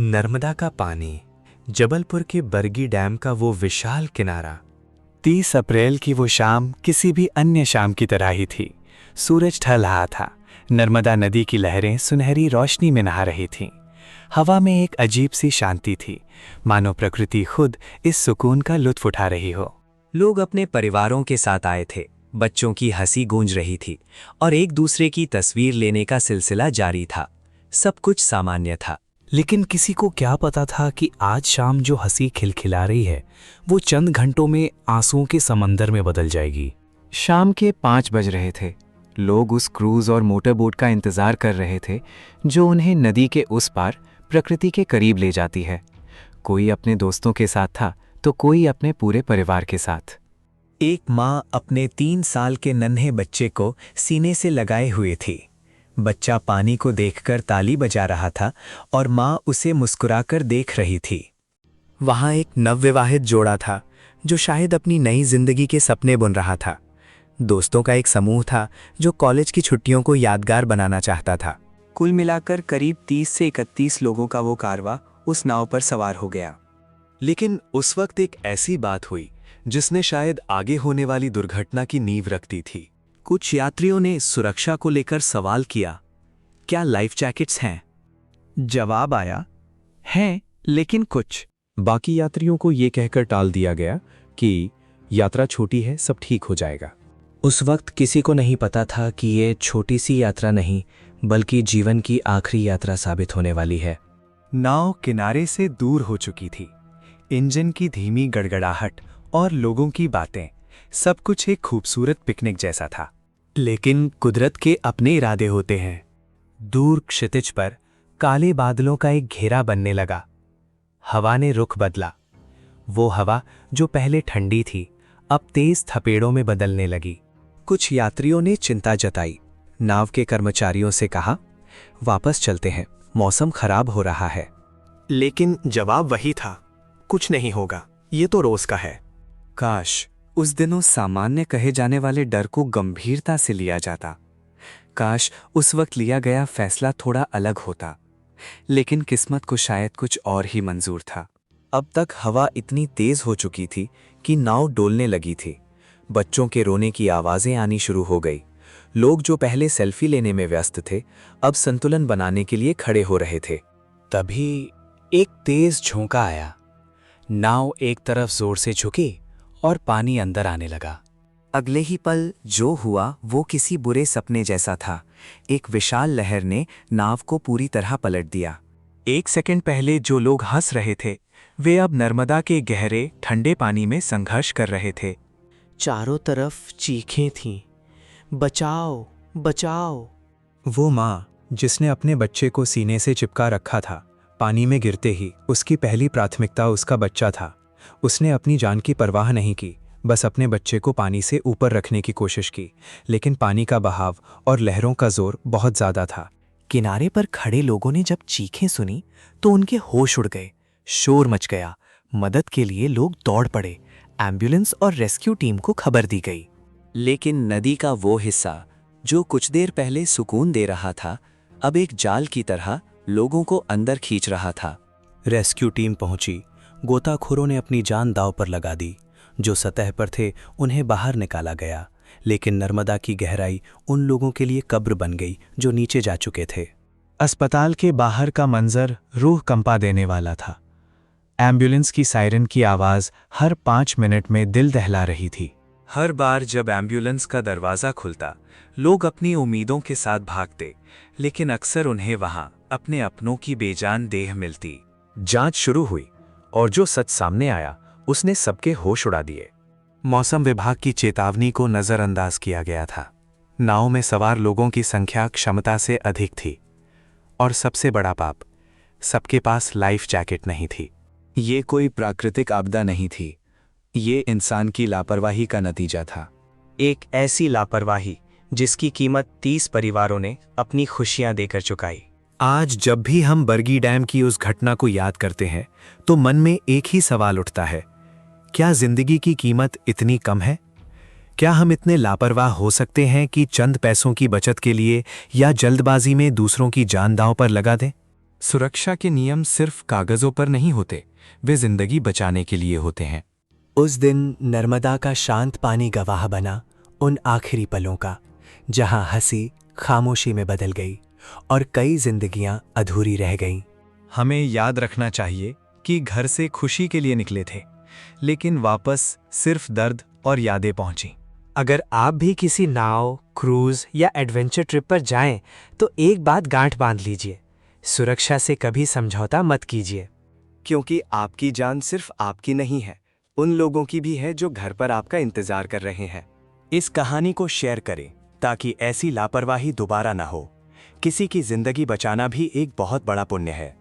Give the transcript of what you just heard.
नर्मदा का पानी, जबलपुर के बरगी डैम का वो विशाल किनारा। 30 अप्रैल की वो शाम किसी भी अन्य शाम की तरह ही थी। सूरज ढल रहा था। नर्मदा नदी की लहरें सुनहरी रोशनी में नहा रही थीं। हवा में एक अजीब सी शांति थी, मानो प्रकृति खुद इस सुकून का लुत्फ उठा रही हो। लोग अपने परिवारों के साथ आए थे। बच्चों की हंसी गूंज रही थी और एक दूसरे की तस्वीर लेने का सिलसिला जारी था। सब कुछ सामान्य था। लेकिन किसी को क्या पता था कि आज शाम जो हंसी खिलखिला रही है वो चंद घंटों में आंसुओं के समंदर में बदल जाएगी। शाम के 5 बज रहे थे। लोग उस क्रूज और मोटर बोट का इंतजार कर रहे थे जो उन्हें नदी के उस पार प्रकृति के करीब ले जाती है। कोई अपने दोस्तों के साथ था तो कोई अपने पूरे परिवार के साथ। एक माँ अपने 3 साल के नन्हे बच्चे को सीने से लगाए हुए थी। बच्चा पानी को देखकर ताली बजा रहा था और माँ उसे मुस्कुराकर देख रही थी। वहाँ एक नवविवाहित जोड़ा था जो शायद अपनी नई जिंदगी के सपने बुन रहा था। दोस्तों का एक समूह था जो कॉलेज की छुट्टियों को यादगार बनाना चाहता था। कुल मिलाकर करीब 30 से 31 लोगों का वो कारवां उस नाव पर सवार हो गया। लेकिन उस वक्त एक ऐसी बात हुई जिसने शायद आगे होने वाली दुर्घटना की नींव रखती थी। कुछ यात्रियों ने सुरक्षा को लेकर सवाल किया, क्या लाइफ जैकेट्स हैं? जवाब आया, हैं, लेकिन कुछ। बाकी यात्रियों को ये कहकर टाल दिया गया कि यात्रा छोटी है, सब ठीक हो जाएगा। उस वक्त किसी को नहीं पता था कि ये छोटी सी यात्रा नहीं बल्कि जीवन की आखिरी यात्रा साबित होने वाली है। नाव किनारे से दूर हो चुकी थी। इंजन की धीमी गड़गड़ाहट और लोगों की बातें, सब कुछ एक खूबसूरत पिकनिक जैसा था। लेकिन कुदरत के अपने इरादे होते हैं। दूर क्षितिज पर काले बादलों का एक घेरा बनने लगा। हवा ने रुख बदला। वो हवा जो पहले ठंडी थी अब तेज थपेड़ों में बदलने लगी। कुछ यात्रियों ने चिंता जताई। नाव के कर्मचारियों से कहा, वापस चलते हैं, मौसम खराब हो रहा है। लेकिन जवाब वही था, कुछ नहीं होगा, ये तो रोज का है। काश उस दिनों सामान्य कहे जाने वाले डर को गंभीरता से लिया जाता। काश उस वक्त लिया गया फैसला थोड़ा अलग होता। लेकिन किस्मत को शायद कुछ और ही मंजूर था। अब तक हवा इतनी तेज हो चुकी थी कि नाव डोलने लगी थी। बच्चों के रोने की आवाजें आनी शुरू हो गई। लोग जो पहले सेल्फी लेने में व्यस्त थे अब संतुलन बनाने के लिए खड़े हो रहे थे। तभी एक तेज झोंका आया। नाव एक तरफ जोर से झुकी और पानी अंदर आने लगा। अगले ही पल जो हुआ वो किसी बुरे सपने जैसा था। एक विशाल लहर ने नाव को पूरी तरह पलट दिया। 1 सेकंड पहले जो लोग हंस रहे थे वे अब नर्मदा के गहरे ठंडे पानी में संघर्ष कर रहे थे। चारों तरफ चीखें थीं, बचाओ बचाओ। वो माँ जिसने अपने बच्चे को सीने से चिपका रखा था, पानी में गिरते ही उसकी पहली प्राथमिकता उसका बच्चा था। उसने अपनी जान की परवाह नहीं की, बस अपने बच्चे को पानी से ऊपर रखने की कोशिश की। लेकिन पानी का बहाव और लहरों का जोर बहुत ज्यादा था। किनारे पर खड़े लोगों ने जब चीखें सुनी तो उनके होश उड़ गए। शोर मच गया। मदद के लिए लोग दौड़ पड़े। एम्बुलेंस और रेस्क्यू टीम को खबर दी गई। लेकिन नदी का वो हिस्सा जो कुछ देर पहले सुकून दे रहा था अब एक जाल की तरह लोगों को अंदर खींच रहा था। रेस्क्यू टीम पहुंची। गोताखोरों ने अपनी जान दांव पर लगा दी। जो सतह पर थे उन्हें बाहर निकाला गया। लेकिन नर्मदा की गहराई उन लोगों के लिए कब्र बन गई जो नीचे जा चुके थे। अस्पताल के बाहर का मंजर रूह कंपा देने वाला था। एम्बुलेंस की सायरन की आवाज हर 5 मिनट में दिल दहला रही थी। हर बार जब एम्बुलेंस का दरवाजा खुलता लोग अपनी उम्मीदों के साथ भागते, लेकिन अक्सर उन्हें वहां अपने अपनों की बेजान देह मिलती। जांच शुरू हुई और जो सच सामने आया उसने सबके होश उड़ा दिए। मौसम विभाग की चेतावनी को नजरअंदाज किया गया था। नाव में सवार लोगों की संख्या क्षमता से अधिक थी। और सबसे बड़ा पाप, सबके पास लाइफ जैकेट नहीं थी। ये कोई प्राकृतिक आपदा नहीं थी, ये इंसान की लापरवाही का नतीजा था। एक ऐसी लापरवाही जिसकी कीमत 30 परिवारों ने अपनी खुशियां देकर चुकाई। आज जब भी हम बरगी डैम की उस घटना को याद करते हैं तो मन में एक ही सवाल उठता है, क्या जिंदगी की कीमत इतनी कम है? क्या हम इतने लापरवाह हो सकते हैं कि चंद पैसों की बचत के लिए या जल्दबाजी में दूसरों की जान दांव पर लगा दें? सुरक्षा के नियम सिर्फ कागजों पर नहीं होते, वे जिंदगी बचाने के लिए होते हैं। उस दिन नर्मदा का शांत पानी गवाह बना उन आखिरी पलों का, जहां हंसी खामोशी में बदल गई और कई जिंदगियां अधूरी रह गईं। हमें याद रखना चाहिए कि घर से खुशी के लिए निकले थे, लेकिन वापस सिर्फ दर्द और यादें पहुंची। अगर आप भी किसी नाव, क्रूज या एडवेंचर ट्रिप पर जाएं, तो एक बात गांठ बांध लीजिए, सुरक्षा से कभी समझौता मत कीजिए। क्योंकि आपकी जान सिर्फ आपकी नहीं है, उन लोगों की भी है जो घर पर आपका इंतजार कर रहे हैं। इस कहानी को शेयर करें ताकि ऐसी लापरवाही दोबारा ना हो। किसी की जिंदगी बचाना भी एक बहुत बड़ा पुण्य है।